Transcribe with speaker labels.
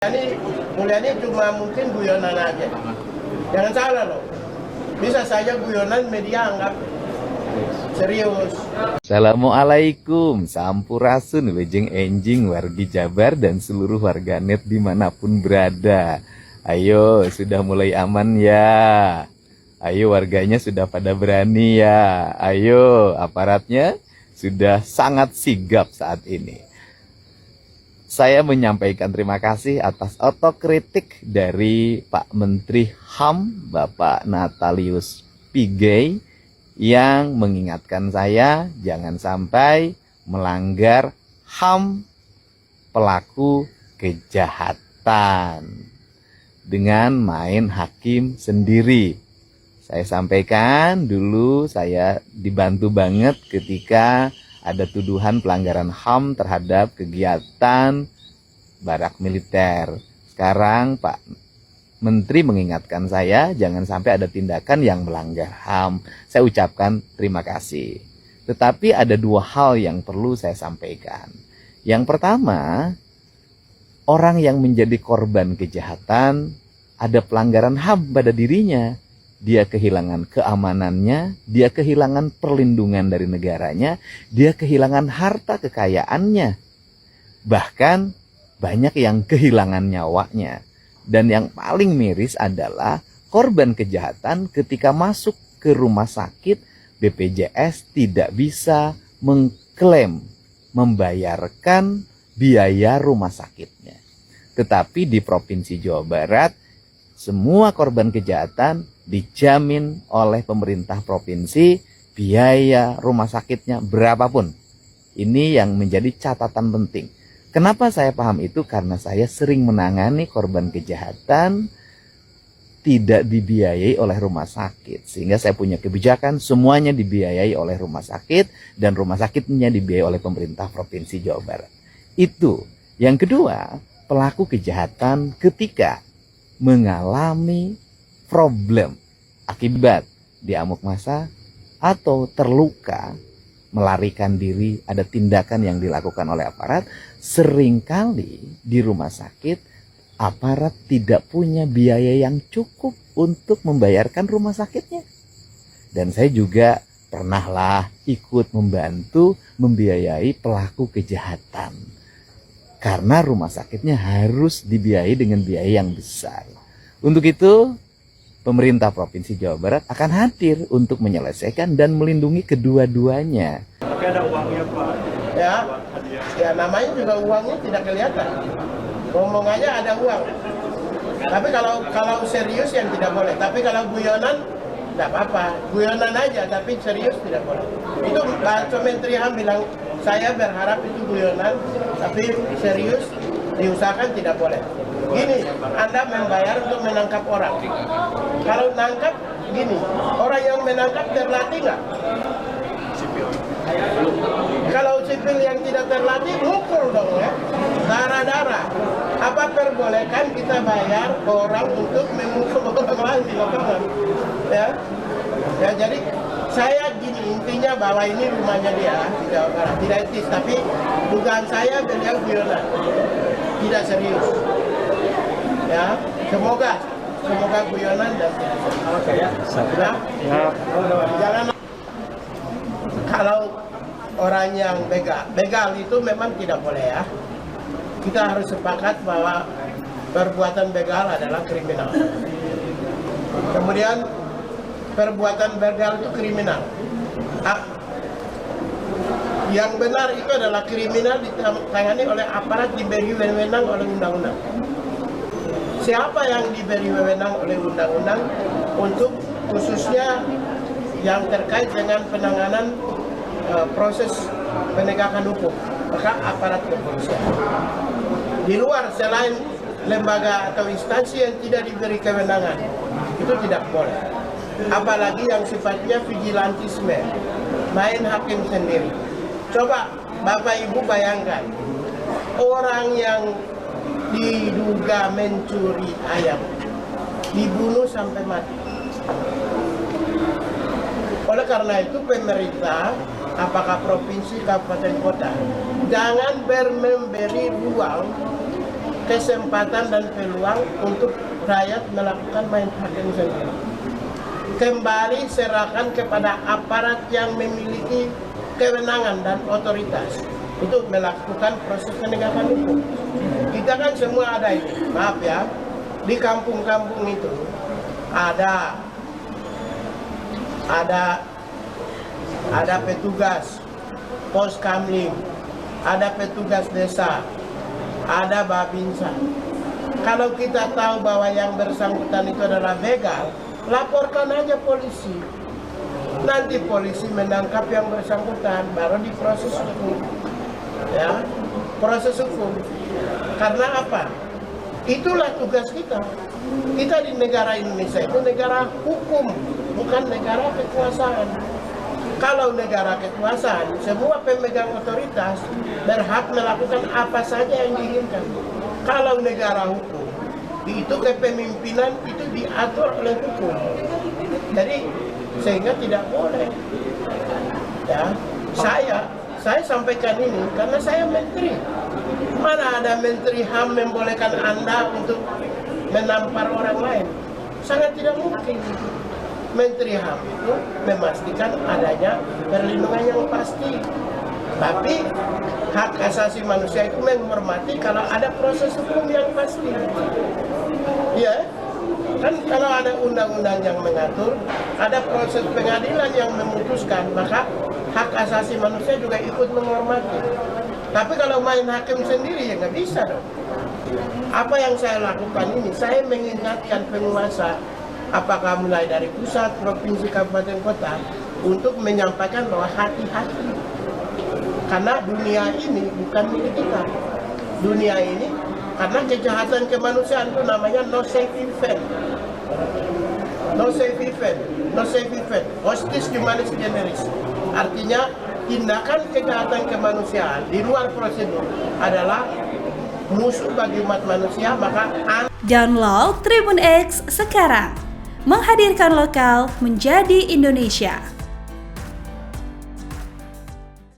Speaker 1: Ini Mulyani cuma mungkin guyonan aja. Jangan salah loh. Bisa saja guyonan media anggap serius.
Speaker 2: Assalamualaikum, sampurasun, wejeng enjing, wargi Jabar dan seluruh warganet dimanapun berada. Ayo, sudah mulai aman ya. Ayo, warganya sudah pada berani ya. Ayo, aparatnya sudah sangat sigap saat ini. Saya menyampaikan terima kasih atas otokritik dari Pak Menteri HAM, Bapak Natalius Pigai, yang mengingatkan saya jangan sampai melanggar HAM pelaku kejahatan dengan main hakim sendiri. Saya sampaikan dulu saya dibantu banget ketika ada tuduhan pelanggaran HAM terhadap kegiatan barak militer. Sekarang Pak Menteri mengingatkan saya jangan sampai ada tindakan yang melanggar HAM. Saya ucapkan terima kasih. Tetapi ada dua hal yang perlu saya sampaikan. Yang pertama, orang yang menjadi korban kejahatan ada pelanggaran HAM pada dirinya. Dia kehilangan keamanannya, dia kehilangan perlindungan dari negaranya, dia kehilangan harta kekayaannya. Bahkan banyak yang kehilangan nyawanya. Dan yang paling miris adalah korban kejahatan ketika masuk ke rumah sakit, BPJS tidak bisa mengklaim, membayarkan biaya rumah sakitnya. Tetapi di Provinsi Jawa Barat, semua korban kejahatan dijamin oleh pemerintah provinsi, biaya rumah sakitnya berapapun. Ini yang menjadi catatan penting. Kenapa saya paham itu? Karena saya sering menangani korban kejahatan tidak dibiayai oleh rumah sakit. Sehingga saya punya kebijakan semuanya dibiayai oleh rumah sakit dan rumah sakitnya dibiayai oleh pemerintah Provinsi Jawa Barat. Itu. Yang kedua, pelaku kejahatan ketika mengalami problem akibat diamuk massa atau terluka, melarikan diri, ada tindakan yang dilakukan oleh aparat, seringkali di rumah sakit aparat tidak punya biaya yang cukup untuk membayarkan rumah sakitnya. Dan saya juga pernahlah ikut membantu membiayai pelaku kejahatan. Karena rumah sakitnya harus dibiayai dengan biaya yang besar. Untuk itu, pemerintah Provinsi Jawa Barat akan hadir untuk menyelesaikan dan melindungi kedua-duanya.
Speaker 3: Tapi ada uangnya, Pak.
Speaker 1: Ya namanya juga uangnya tidak kelihatan. Ngomongannya ada uang. Tapi kalau serius yang tidak boleh. Tapi kalau guyonan, tidak apa-apa. Guyonan aja, tapi serius tidak boleh. Itu Pak Menteri HAM bilang, saya berharap itu guyonan, tapi serius diusahakan tidak boleh. Gini, Anda membayar untuk menangkap orang. Kalau nangkap, gini, orang yang menangkap terlatih nggak? Kalau sipil yang tidak terlatih, mukul dong ya. Darah-darah. Apa perbolehkan kita bayar orang untuk memukul orang lain di lapangan? Ya, jadi saya gini, intinya bahwa ini rumahnya dia di Jawa Barat. Tidak etis, tapi dugaan saya beliau guyonan. Tidak serius. Ya, semoga guyonan dan jangan kalau orang yang begal itu memang tidak boleh ya. Kita harus sepakat bahwa perbuatan begal adalah kriminal. Kemudian perbuatan begal itu kriminal. Yang benar itu adalah kriminal ditangani oleh aparat diberi wewenang oleh undang-undang. Siapa yang diberi wewenang oleh undang-undang untuk khususnya yang terkait dengan penanganan proses penegakan hukum, maka aparat kepolisian. Di luar selain lembaga atau instansi yang tidak diberi kewenangan, itu tidak boleh. Apalagi yang sifatnya vigilantisme, main hakim sendiri. Coba Bapak Ibu bayangkan, orang yang diduga mencuri ayam dibunuh sampai mati. Oleh karena itu pemerintah, apakah provinsi, kabupaten, kota, jangan memberi ruang kesempatan dan peluang untuk rakyat melakukan main hakim sendiri. Kembali serahkan kepada aparat yang memiliki kewenangan dan otoritas untuk melakukan proses penegakan hukum. Kita kan semua ada ini, maaf ya, di kampung-kampung itu ada petugas pos kamling, ada petugas desa, ada babinsa. Kalau kita tahu bahwa yang bersangkutan itu adalah begal, laporkan aja polisi. Nanti polisi menangkap yang bersangkutan, baru diproses hukum. Ya, proses hukum. Karena apa? Itulah tugas kita. Kita di negara Indonesia itu negara hukum, bukan negara kekuasaan. Kalau negara kekuasaan, semua pemegang otoritas berhak melakukan apa saja yang diinginkan. Kalau negara hukum, itu kepemimpinan itu diatur oleh hukum. Jadi sehingga tidak boleh. Ya, saya sampaikan ini karena saya menteri. Mana ada menteri HAM membolehkan Anda untuk menampar orang lain? Sangat tidak mungkin. Menteri HAM itu memastikan adanya perlindungan yang pasti. Tapi hak asasi manusia itu menghormati kalau ada proses hukum yang pasti. Ya, kan kalau ada undang-undang yang mengatur, ada proses pengadilan yang memutuskan, maka hak asasi manusia juga ikut menghormati. Tapi kalau main hakim sendiri ya nggak bisa dong. Apa yang saya lakukan ini, saya mengingatkan penguasa, apakah mulai dari pusat, provinsi, kabupaten, kota, untuk menyampaikan bahwa hati-hati. Karena dunia ini bukan milik kita. Dunia ini, karena kejahatan kemanusiaan itu namanya no safe event. No safe event, no safe event. Hostis humanis generis. Artinya, tindakan kejahatan kemanusiaan di luar prosedur adalah musuh bagi umat manusia, maka
Speaker 3: Download Tribun X sekarang. Menghadirkan lokal menjadi Indonesia.